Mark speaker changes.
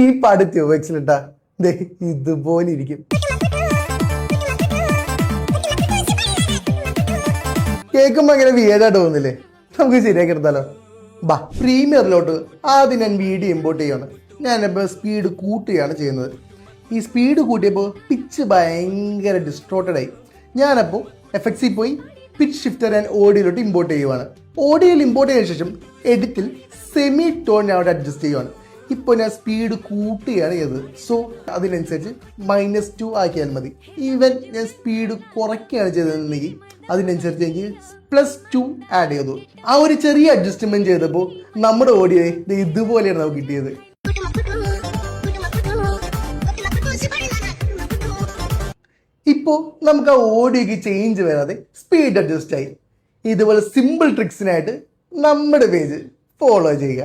Speaker 1: ഈ പാട് ട്യൂബെക്സിലിട്ടാ ഇതുപോലെ ഇരിക്കും. കേൾക്കുമ്പോ അങ്ങനെ വിയേഡായിട്ട് തോന്നില്ലേ? നമുക്ക് ശരിയാക്കി എടുത്താലോ? ബാ, പ്രീമിയറിലോട്ട് ആദ്യം ഞാൻ വീഡിയോ ഇമ്പോർട്ട് ചെയ്യാണ്. ഞാനിപ്പോൾ സ്പീഡ് കൂട്ടുകയാണ് ചെയ്യുന്നത്. ഈ സ്പീഡ് കൂട്ടിയപ്പോൾ പിച്ച് ഭയങ്കര ഡിസ്ട്രോട്ടഡ് ആയി. ഞാനപ്പോൾ എഫക്ട്സിൽ പോയി പിച്ച് ഷിഫ്റ്റർ ഞാൻ ഓഡിയോയിലോട്ട് ഇമ്പോർട്ട് ചെയ്യുവാണ്. ഓഡിയോയിൽ ഇമ്പോർട്ട് ചെയ്ത ശേഷം എഡിറ്റിൽ സെമി ടോൺ ഞാൻ അവിടെ അഡ്ജസ്റ്റ് ചെയ്യുവാണ്. ഇപ്പോൾ ഞാൻ സ്പീഡ് കൂട്ടുകയാണ് ചെയ്തത്. സോ അതിനനുസരിച്ച് -2 ആക്കിയാൽ മതി. ഈവൻ ഞാൻ സ്പീഡ് കുറയ്ക്കുകയാണ് ചെയ്തതെങ്കിൽ അതിനനുസരിച്ച് എനിക്ക് +2 ആഡ് ചെയ്തു. ആ ഒരു ചെറിയ അഡ്ജസ്റ്റ്മെന്റ് ചെയ്തപ്പോൾ നമ്മുടെ ഓഡിയോ ഇതുപോലെയാണ് നമുക്ക് കിട്ടിയത്. ഇപ്പോൾ നമുക്ക് ആ ഓഡിയോക്ക് ചേഞ്ച് വരാതെ സ്പീഡ് അഡ്ജസ്റ്റ് ആയി. ഇതുപോലെ സിമ്പിൾ ട്രിക്സിനായിട്ട് നമ്മുടെ പേജ് ഫോളോ ചെയ്യുക.